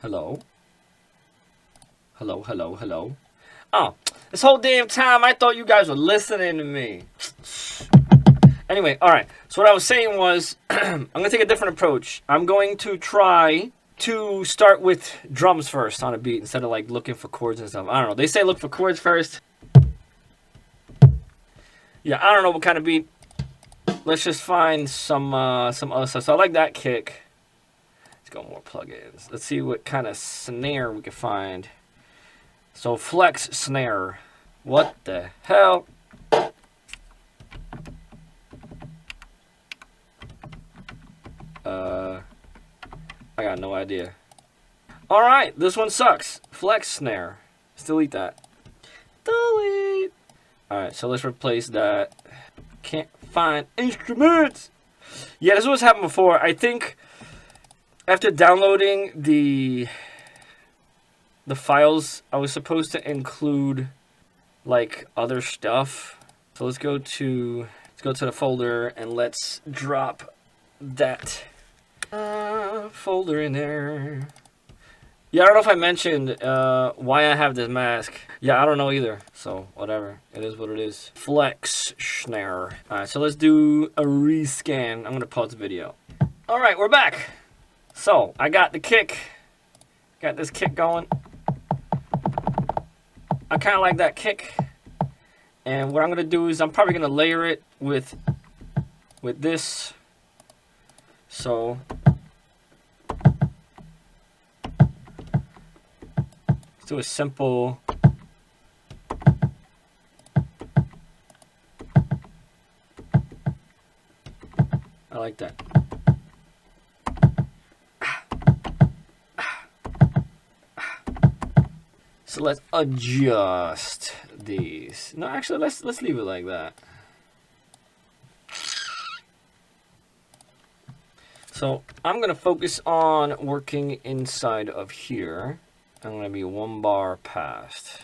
Hello? Hello, hello, hello. Oh, this whole damn time I thought you guys were listening to me. Anyway, alright. So what I was saying was, I'm going to take a different approach. I'm going to try to start with drums first on a beat instead of like looking for chords and stuff. I don't know. They say look for chords first. Yeah, I don't know what kind of beat. Let's just find some other stuff. So I like that kick. Let's go more plugins. Let's see what kind of snare we can find. So flex snare. What the hell? I got no idea. Alright, this one sucks. Flex snare. Let's delete that. Delete. Alright, so let's replace that. Can't find instruments. Yeah, this was happened before. I think after downloading the files, I was supposed to include like other stuff. So let's go to the folder and let's drop that folder in there. Yeah, I don't know if I mentioned why I have this mask. Yeah, I don't know either. So whatever, it is what it is. Flex snare. All right, so let's do a rescan. I'm gonna pause the video. All right, we're back. So I got the kick. Got this kick going. I kind of like that kick. And what I'm gonna do is I'm probably gonna layer it with this. So let's do a simple. I like that. So let's adjust these. No, actually, let's leave it like that. So I'm gonna focus on working inside of here. I'm gonna be one bar past.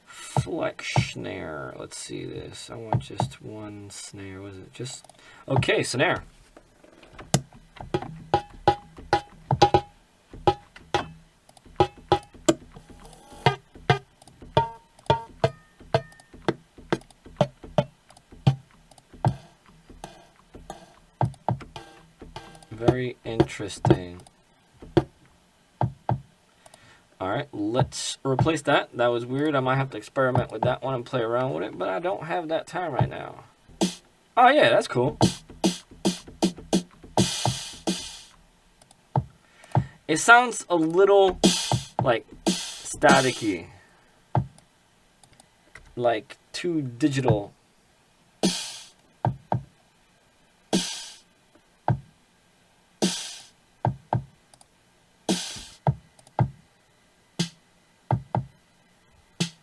Flex snare. Let's see this. I want just one snare. Was it just okay? Snare. Very interesting. Alright, let's replace that. That was weird. I might have to experiment with that one and play around with it, but I don't have that time right now. Oh yeah, that's cool. It sounds a little like staticky. Like too digital.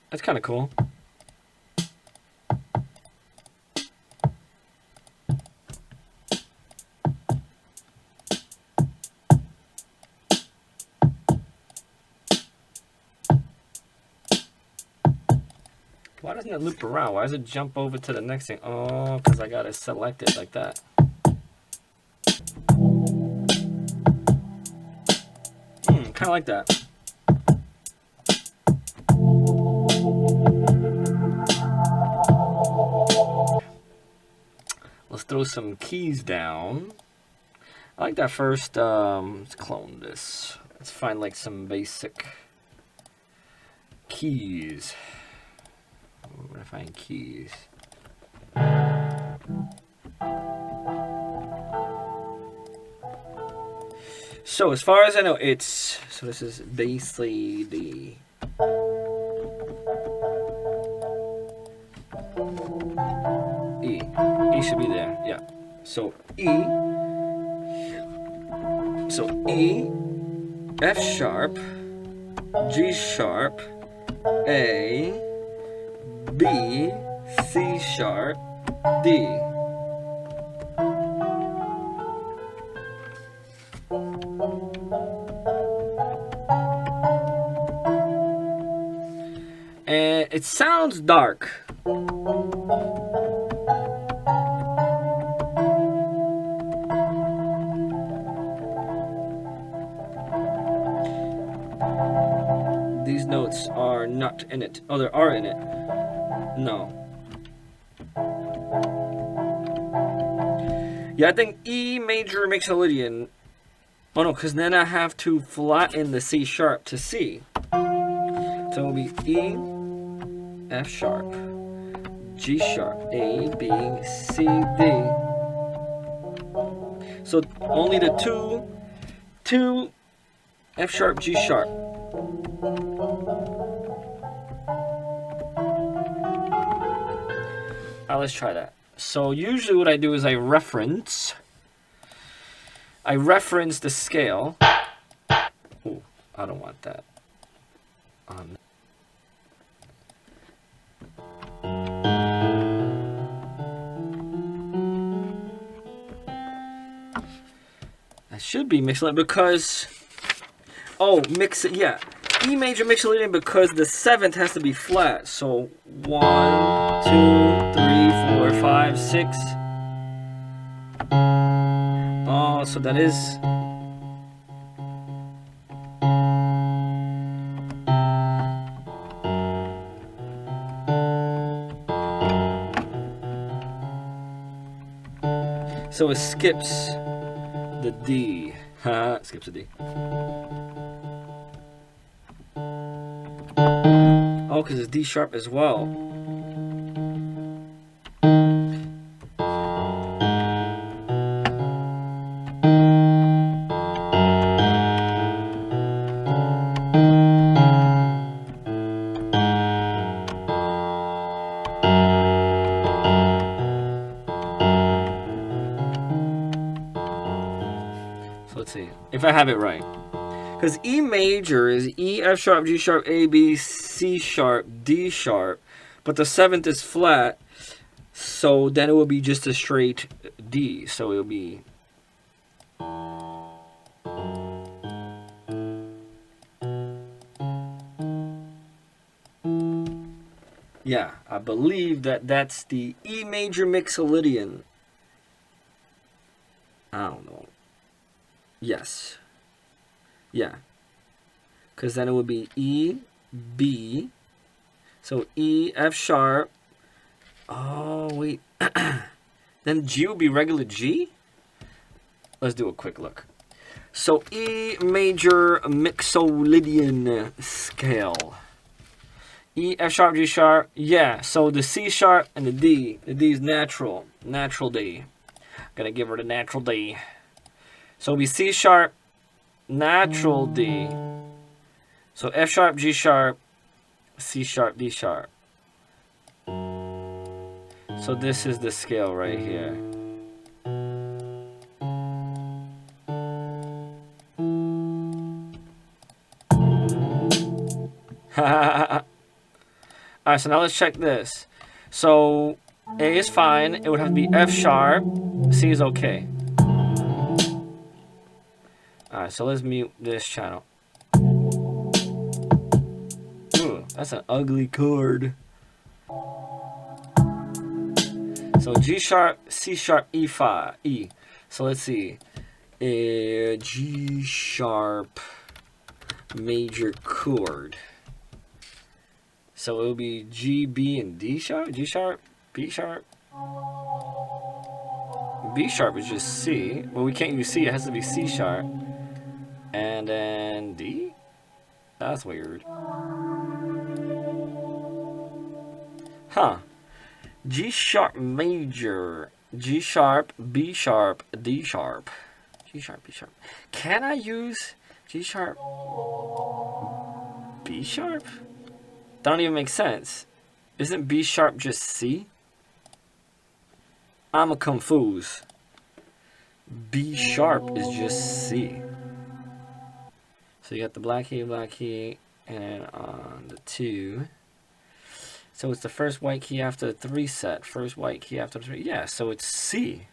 That's kind of cool. Why doesn't it loop around? Why does it jump over to the next thing? Oh, because I got to select it like that. Kind of like that. Let's throw some keys down. I like that first. Let's clone this. Let's find like some basic keys. Where would I find keys? So as far as I know, it's this is basically the E. E should be there, yeah. So E. So E, F sharp, G sharp, A, B, C sharp, D. And it sounds dark. these notes are not in it. Oh, they are in it. No. Yeah, I think E major mixolydian. Oh no, because then I have to flatten the C sharp to C. So it'll be E, F sharp, G sharp, A, B, C, D. So only the two F sharp, G sharp. Let's try that. So usually what I do is I reference the scale. Ooh, I don't want that. That should be mixolydian because yeah. E major mixolydian because the 7th has to be flat. So 1, 2, 3, 4, 5, 6. Oh, so that is. So it skips the D. It skips the D. Oh, because it's D sharp as well. So let's see if I have it right. Because E major is E, F sharp, G sharp, A, B, C sharp, D sharp. But the 7th is flat. So then it will be just a straight D. So it will be. Yeah, I believe that's the E major mixolydian. I don't know. Yes. Yeah. Because then it would be E, B. So E, F sharp. Oh, wait. Then G would be regular G? Let's do a quick look. So E major mixolydian scale. E, F sharp, G sharp. Yeah, so the C sharp and the D. The D is natural. Natural D. Gonna give her the natural D. So it'll be C sharp, natural D. So F sharp, G sharp, C sharp, D sharp. So this is the scale right here. Alright, so now let's check this. So A is fine. It would have to be F sharp. C is okay. Alright, so let's mute this channel. Ooh, that's an ugly chord. So G sharp, C sharp, E5, E. So let's see. G sharp major chord. So it will be G, B, and D sharp, G sharp, B sharp. B sharp is just C. Well, we can't use C, it has to be C sharp. And then D? That's weird. Huh. G sharp major, G sharp, B sharp, D sharp. G sharp, B sharp. Can I use G sharp, B sharp? That don't even make sense. Isn't B sharp just C? I'm a confused. B sharp is just C. So you got the black key, and on the 2. So it's the first white key after the 3 set. First white key after the 3. Yeah, so it's C.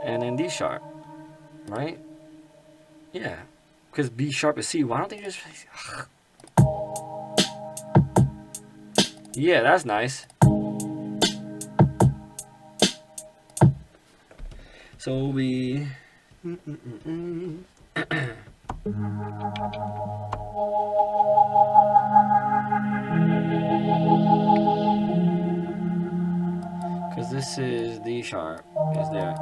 And then D sharp. Right? Yeah. Because B sharp is C. Why don't they just... Yeah, that's nice. So we... Because this is D sharp, is there.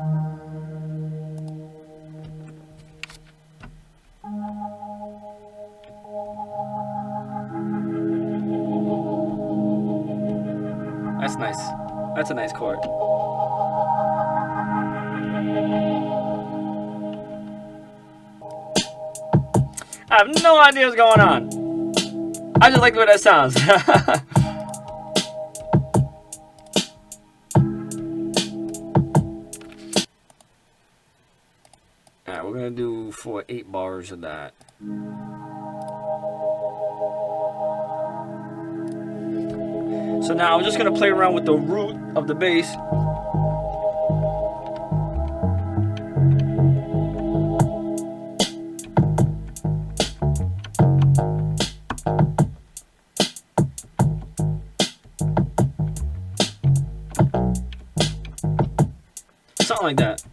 That's nice. That's a nice chord. I have no idea what's going on. I just like the way that sounds. Alright, we're gonna do for 8 bars of that. So now I'm just gonna play around with the root of the bass. Something like that.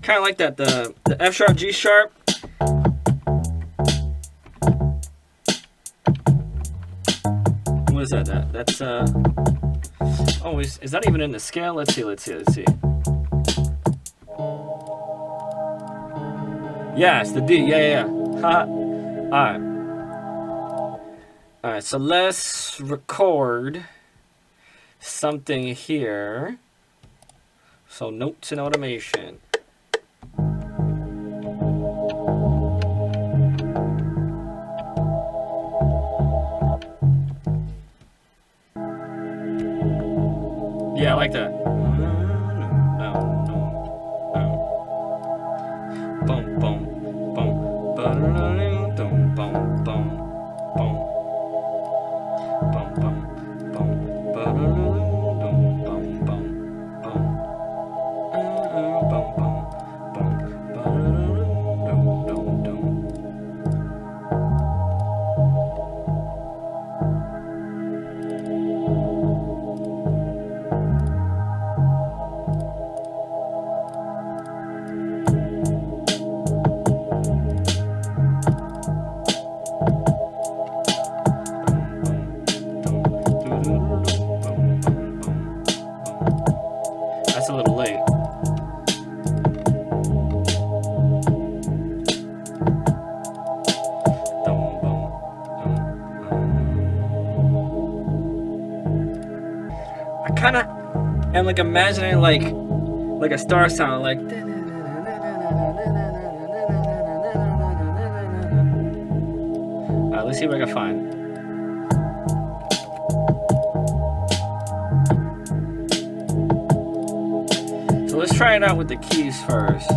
Kind of like that, the F sharp, G sharp. What is that? That's oh, is that even in the scale? Let's see. Yeah, it's the D. Yeah. All right. So let's record something here. So notes and automation. Yeah, I like that. Boom, boom, boom. Boom, boom, boom, boom. Boom, boom, boom. Boom, boom, boom, boom. Boom, boom, boom. That's a little late. I kind of am like imagining like a star sound, like. Alright, let's see what I can find. So let's try it out with the keys first.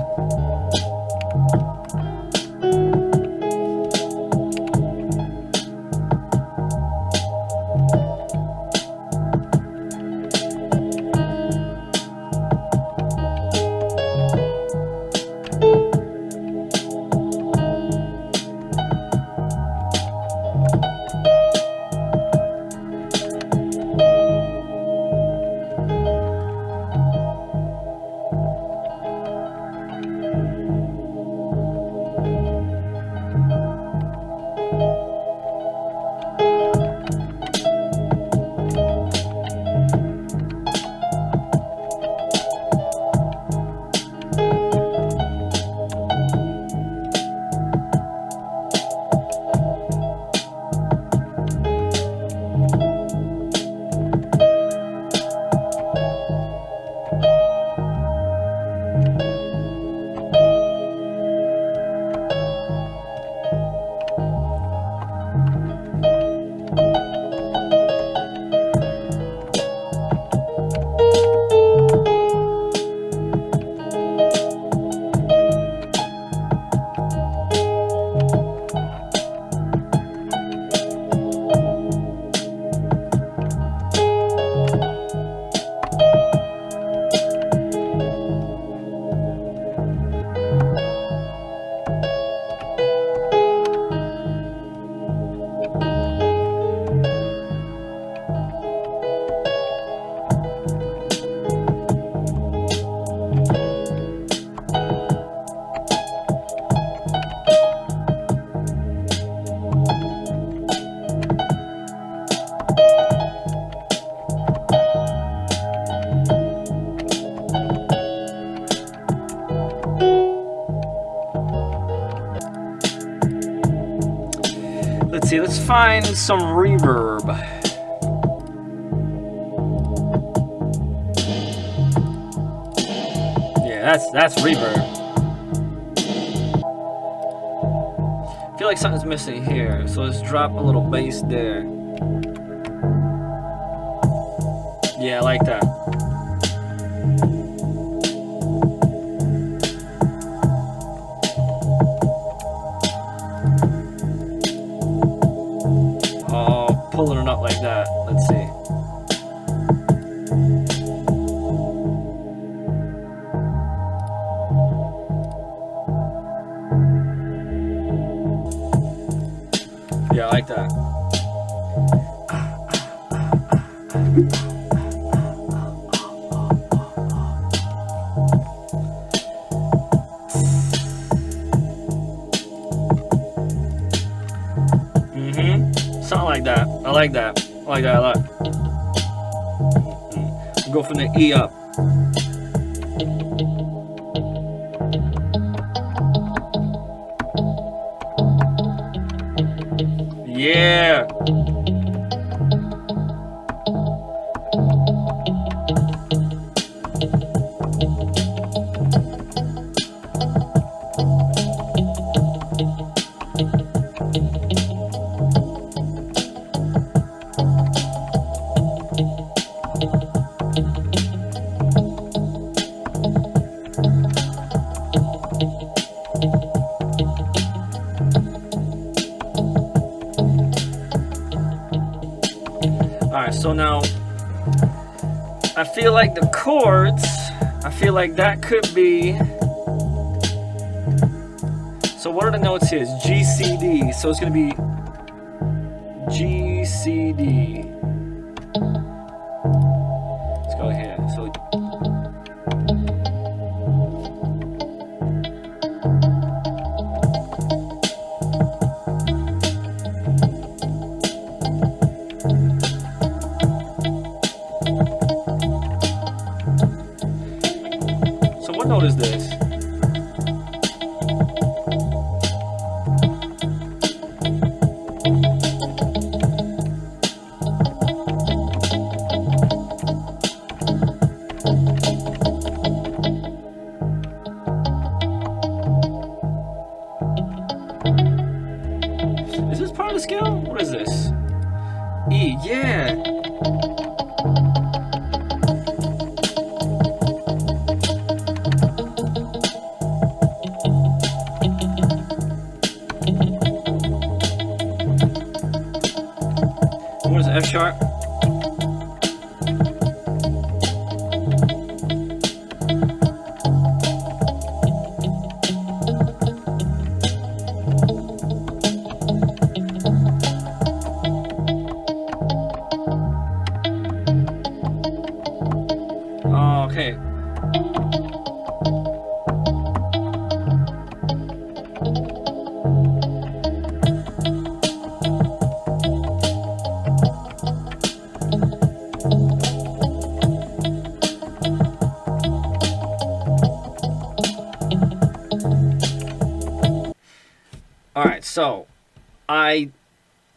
find some reverb. Yeah, that's reverb. I feel like something's missing here, so let's drop a little bass there. Yeah, I like that. Oh, pulling it up like that. Let's see. Yeah, I like that. Something like that. I like that. I like that a lot. Go from the E up. Yeah. Alright, so now I feel like the chords, I feel like that could be, so what are the notes here? It's G, C, D, so it's going to be G, C, D. Let's go here. So what note is this? Is this part of the scale? What is this? E, yeah. What is it, F sharp? Oh, okay. Alright, so I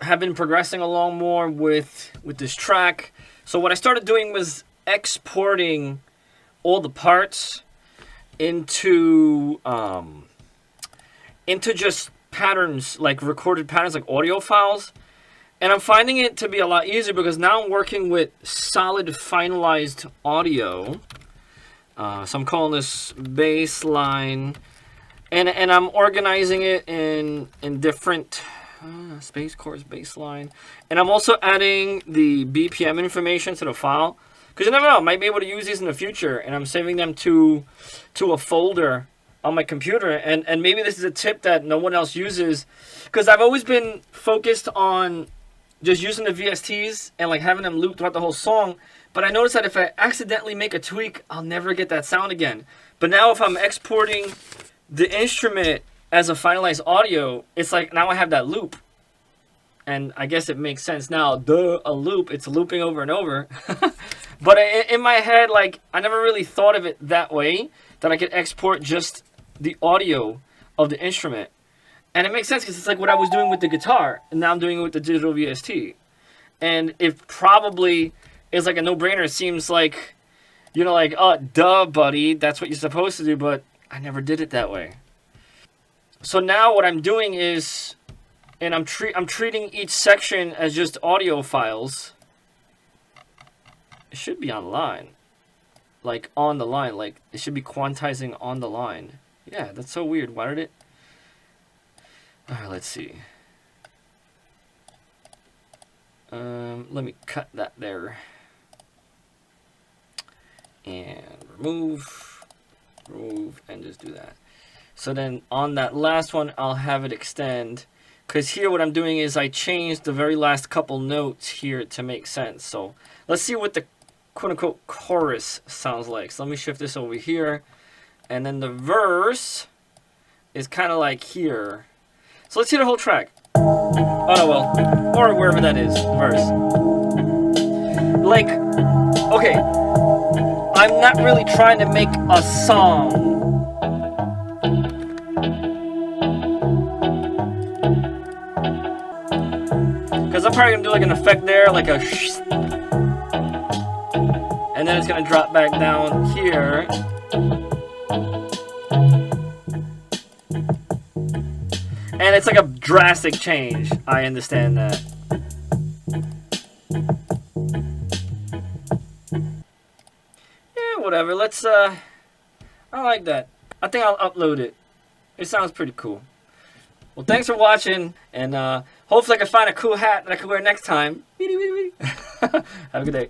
have been progressing along more with this track. So what I started doing was exporting all the parts into just patterns, like recorded patterns, like audio files. And I'm finding it to be a lot easier because now I'm working with solid finalized audio. So I'm calling this bassline. And I'm organizing it in different space chords, bassline. And I'm also adding the BPM information to the file. Because you never know, I might be able to use these in the future. And I'm saving them to a folder on my computer. And maybe this is a tip that no one else uses. Because I've always been focused on just using the VSTs and like having them loop throughout the whole song. But I noticed that if I accidentally make a tweak, I'll never get that sound again. But now if I'm exporting the instrument as a finalized audio, it's like now I have that loop. And I guess it makes sense now. A loop, it's looping over and over. But in my head, like, I never really thought of it that way, that I could export just the audio of the instrument. And it makes sense because it's like what I was doing with the guitar, and now I'm doing it with the digital VST. And it probably is like a no-brainer. It seems like, you know, like, oh, duh, buddy, that's what you're supposed to do, but I never did it that way. So now what I'm doing is, and I'm treating each section as just audio files. It should be online. Like, on the line. Like, it should be quantizing on the line. Yeah, that's so weird. Why did it... Alright, let's see. Let me cut that there. And remove, and just do that. So then on that last one, I'll have it extend. Because here what I'm doing is I changed the very last couple notes here to make sense. So let's see what the quote-unquote chorus sounds like. So let me shift this over here. And then the verse is kind of like here. So let's hear the whole track. Oh, no, well, or wherever that is, verse. Like, okay, I'm not really trying to make a song. Because I'm probably going to do like an effect there, like a sh. And then it's going to drop back down here. And it's like a drastic change. I understand that. Yeah, whatever. Let's, I like that. I think I'll upload it. It sounds pretty cool. Well, thanks for watching. And hopefully I can find a cool hat that I can wear next time. Have a good day.